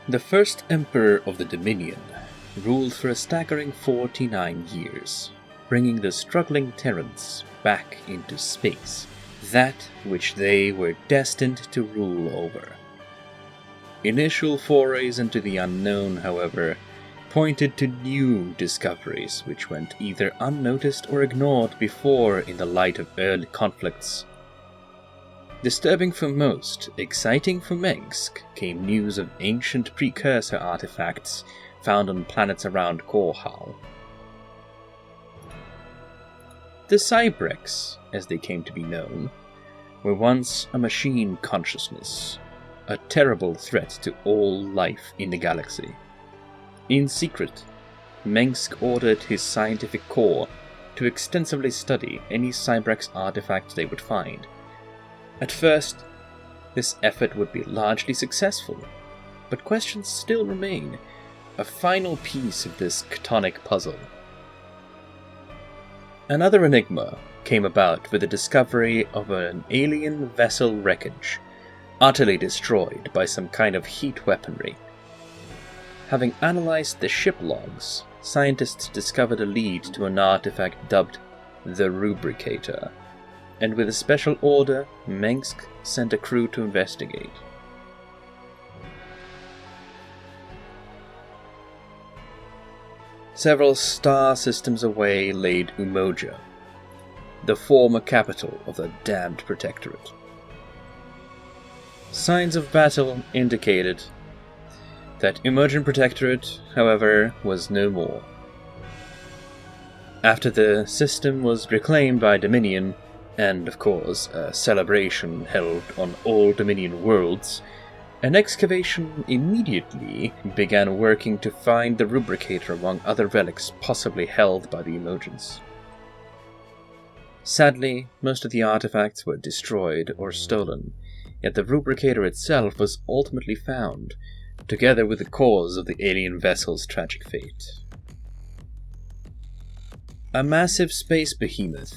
The first Emperor of the Dominion ruled for a staggering 49 years, bringing the struggling Terrans back into space, that which they were destined to rule over. Initial forays into the unknown, however, pointed to new discoveries which went either unnoticed or ignored before in the light of early conflicts. Disturbing for most, exciting for Mengsk, came news of ancient precursor artifacts found on planets around Korhal. The Cybrex, as they came to be known, were once a machine consciousness, a terrible threat to all life in the galaxy. In secret, Mengsk ordered his scientific corps to extensively study any Cybrex artifacts they would find. At first, this effort would be largely successful, but questions still remain, a final piece of this chthonic puzzle. Another enigma came about with the discovery of an alien vessel wreckage, utterly destroyed by some kind of heat weaponry. Having analyzed the ship logs, scientists discovered a lead to an artifact dubbed the Rubricator, and with a special order, Mengsk sent a crew to investigate. Several star systems away laid Umoja, the former capital of the damned Protectorate. Signs of battle indicated that Umojan Protectorate, however, was no more. After the system was reclaimed by Dominion, and of course a celebration held on all Dominion worlds, an excavation immediately began working to find the Rubricator among other relics possibly held by the Umojans. Sadly, most of the artifacts were destroyed or stolen, yet the Rubricator itself was ultimately found, together with the cause of the alien vessel's tragic fate. A massive space behemoth,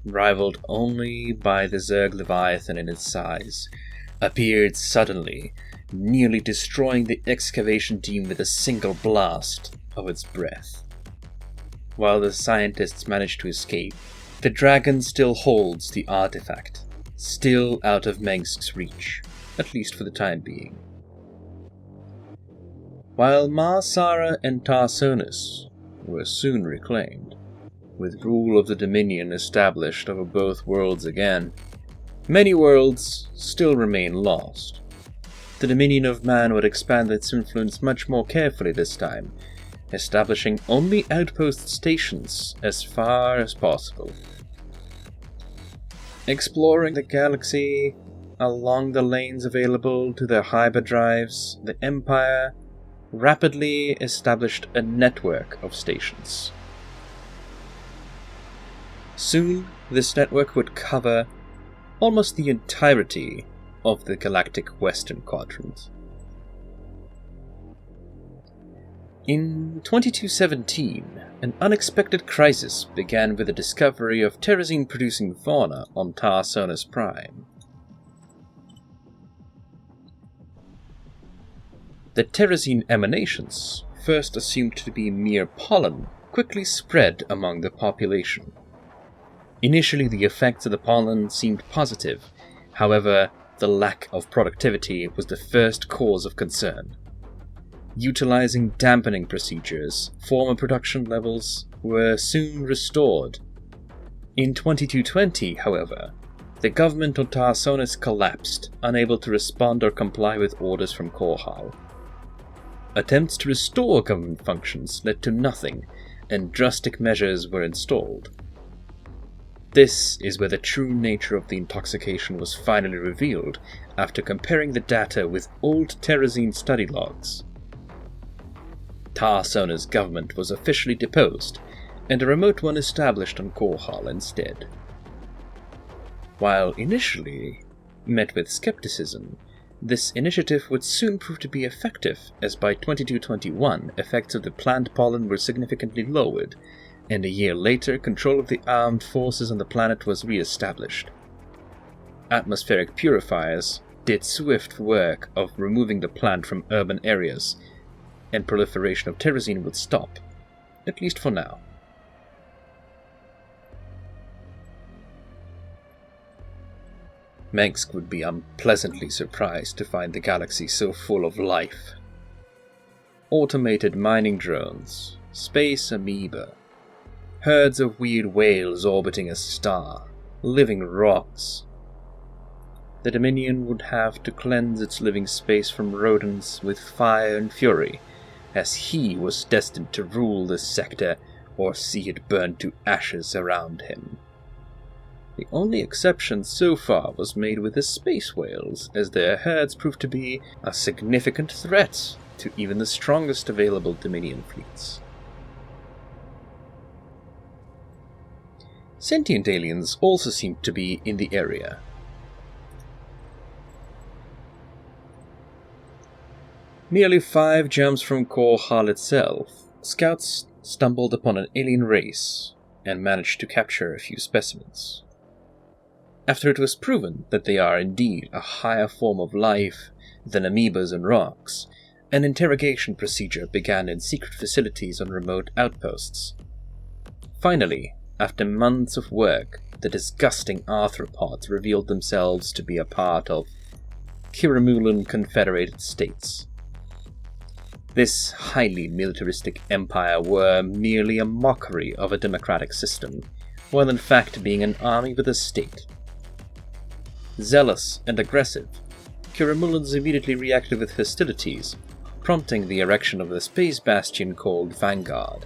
rivaled only by the Zerg Leviathan in its size, appeared suddenly, nearly destroying the excavation team with a single blast of its breath. While the scientists managed to escape, the dragon still holds the artifact, still out of Mengsk's reach, at least for the time being. While Mar Sara and Tarsonis were soon reclaimed, with rule of the Dominion established over both worlds again, many worlds still remain lost. The Dominion of Man would expand its influence much more carefully this time, establishing only outpost stations as far as possible. Exploring the galaxy along the lanes available to their hyperdrives, the Empire rapidly established a network of stations. Soon, this network would cover almost the entirety of the galactic western quadrant. In 2217, an unexpected crisis began with the discovery of terrazine-producing fauna on Tarsonis Prime. The terrazine emanations, first assumed to be mere pollen, quickly spread among the population. Initially, the effects of the pollen seemed positive. However, the lack of productivity was the first cause of concern. Utilizing dampening procedures, former production levels were soon restored. In 2220, however, the government on Tarsonis collapsed, unable to respond or comply with orders from Korhal. Attempts to restore government functions led to nothing, and drastic measures were installed. This is where the true nature of the intoxication was finally revealed after comparing the data with old terrazine study logs. Tarsonis' government was officially deposed, and a remote one established on Korhal instead. While initially met with skepticism, this initiative would soon prove to be effective, as by 2221 effects of the plant pollen were significantly lowered, and a year later control of the armed forces on the planet was re-established. Atmospheric purifiers did swift work of removing the plant from urban areas, and proliferation of terrazine would stop, at least for now. Mengsk would be unpleasantly surprised to find the galaxy so full of life. Automated mining drones, space amoeba, herds of weird whales orbiting a star, living rocks. The Dominion would have to cleanse its living space from rodents with fire and fury, as he was destined to rule this sector or see it burn to ashes around him. The only exception so far was made with the space whales, as their herds proved to be a significant threat to even the strongest available Dominion fleets. Sentient aliens also seemed to be in the area. Merely 5 jumps from Core Hull itself, scouts stumbled upon an alien race and managed to capture a few specimens. After it was proven that they are indeed a higher form of life than amoebas and rocks, an interrogation procedure began in secret facilities on remote outposts. Finally, after months of work, the disgusting arthropods revealed themselves to be a part of Kiramulan Confederated States. This highly militaristic empire were merely a mockery of a democratic system, while in fact being an army with a state. Zealous and aggressive, Kiramulans immediately reacted with hostilities, prompting the erection of a space bastion called Vanguard.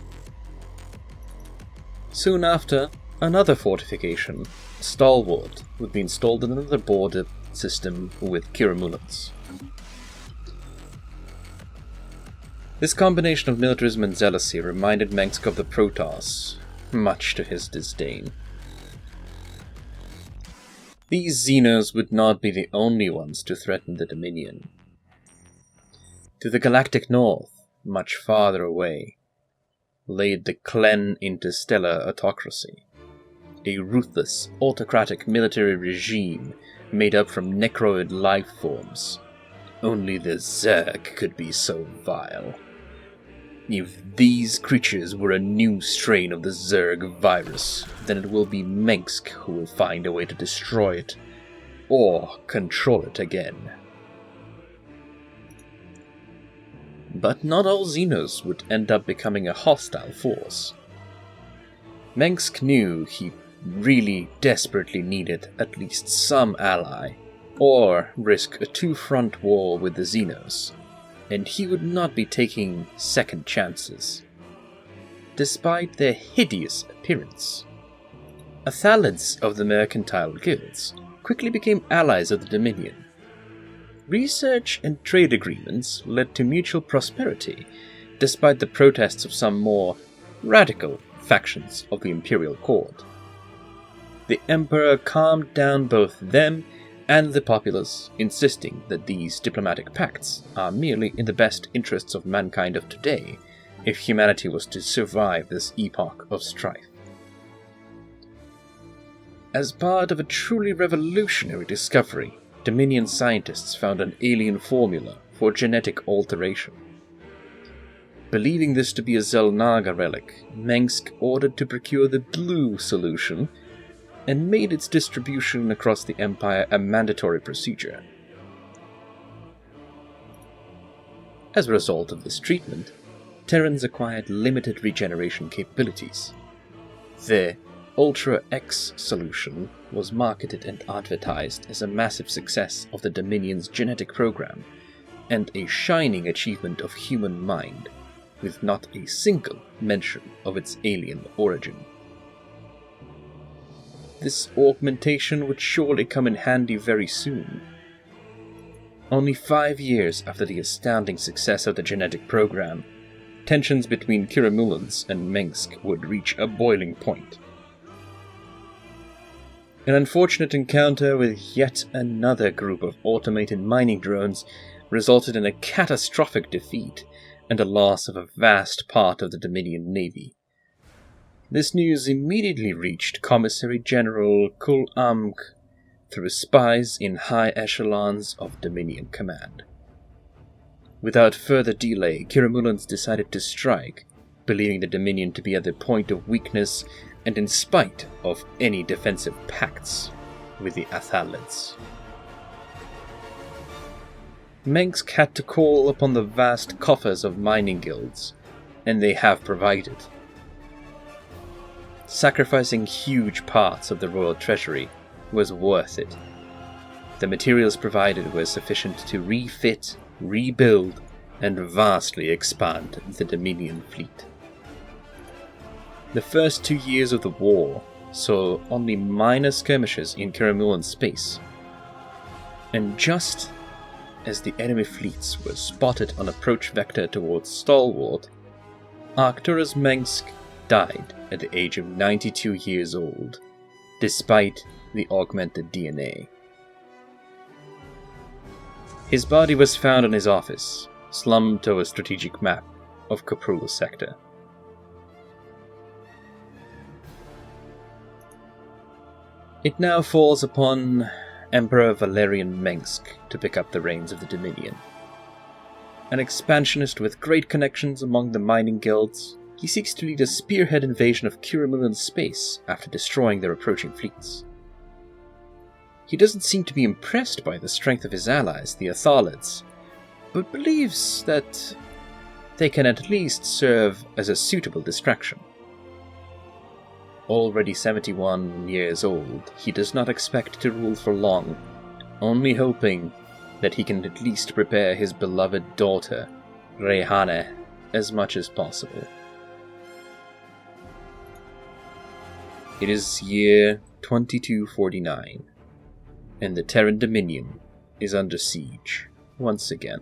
Soon after, another fortification, Stalwart, would be installed in another border system with Kiramulans. This combination of militarism and zealousy reminded Mengsk of the Protoss, much to his disdain. These Xenos would not be the only ones to threaten the Dominion. To the galactic north, much farther away, laid the Klen interstellar autocracy, a ruthless, autocratic military regime made up from necroid life forms. Only the Zerg could be so vile. If these creatures were a new strain of the Zerg virus, then it will be Mengsk who will find a way to destroy it, or control it again. But not all Xenos would end up becoming a hostile force. Mengsk knew he really desperately needed at least some ally, or risk a two-front war with the Xenos, and he would not be taking second chances. Despite their hideous appearance, Athalids of the mercantile guilds quickly became allies of the Dominion. Research and trade agreements led to mutual prosperity, despite the protests of some more radical factions of the Imperial court. The Emperor calmed down both them and the populace, insisting that these diplomatic pacts are merely in the best interests of mankind of today, if humanity was to survive this epoch of strife. As part of a truly revolutionary discovery, Dominion scientists found an alien formula for genetic alteration. Believing this to be a Zelnaga relic, Mengsk ordered to procure the blue solution and made its distribution across the Empire a mandatory procedure. As a result of this treatment, Terrans acquired limited regeneration capabilities. The Ultra X solution was marketed and advertised as a massive success of the Dominion's genetic program, and a shining achievement of human mind, with not a single mention of its alien origin. This augmentation would surely come in handy very soon. Only 5 years after the astounding success of the genetic program, tensions between Kiramulans and Mengsk would reach a boiling point. An unfortunate encounter with yet another group of automated mining drones resulted in a catastrophic defeat and a loss of a vast part of the Dominion Navy. This news immediately reached Commissary General Kul Amk through spies in high echelons of Dominion command. Without further delay, Kiramulans decided to strike, believing the Dominion to be at their point of weakness and in spite of any defensive pacts with the Athalids. Mengsk had to call upon the vast coffers of mining guilds, and they have provided. Sacrificing huge parts of the royal treasury was worth it. The materials provided were sufficient to refit, rebuild, and vastly expand the Dominion fleet. The first 2 years of the war saw only minor skirmishes in Kiramulan space, and just as the enemy fleets were spotted on approach vector towards Stalwart, Arcturus Mengsk died at the age of 92 years old, despite the augmented DNA. His body was found in his office, slummed to a strategic map of Koprula sector. It now falls upon Emperor Valerian Mengsk to pick up the reins of the Dominion. An expansionist with great connections among the mining guilds, he seeks to lead a spearhead invasion of Kiramulan space after destroying their approaching fleets. He doesn't seem to be impressed by the strength of his allies, the Athalids, but believes that they can at least serve as a suitable distraction. Already 71 years old, he does not expect to rule for long, only hoping that he can at least prepare his beloved daughter, Rehane, as much as possible. It is year 2249, and the Terran Dominion is under siege once again.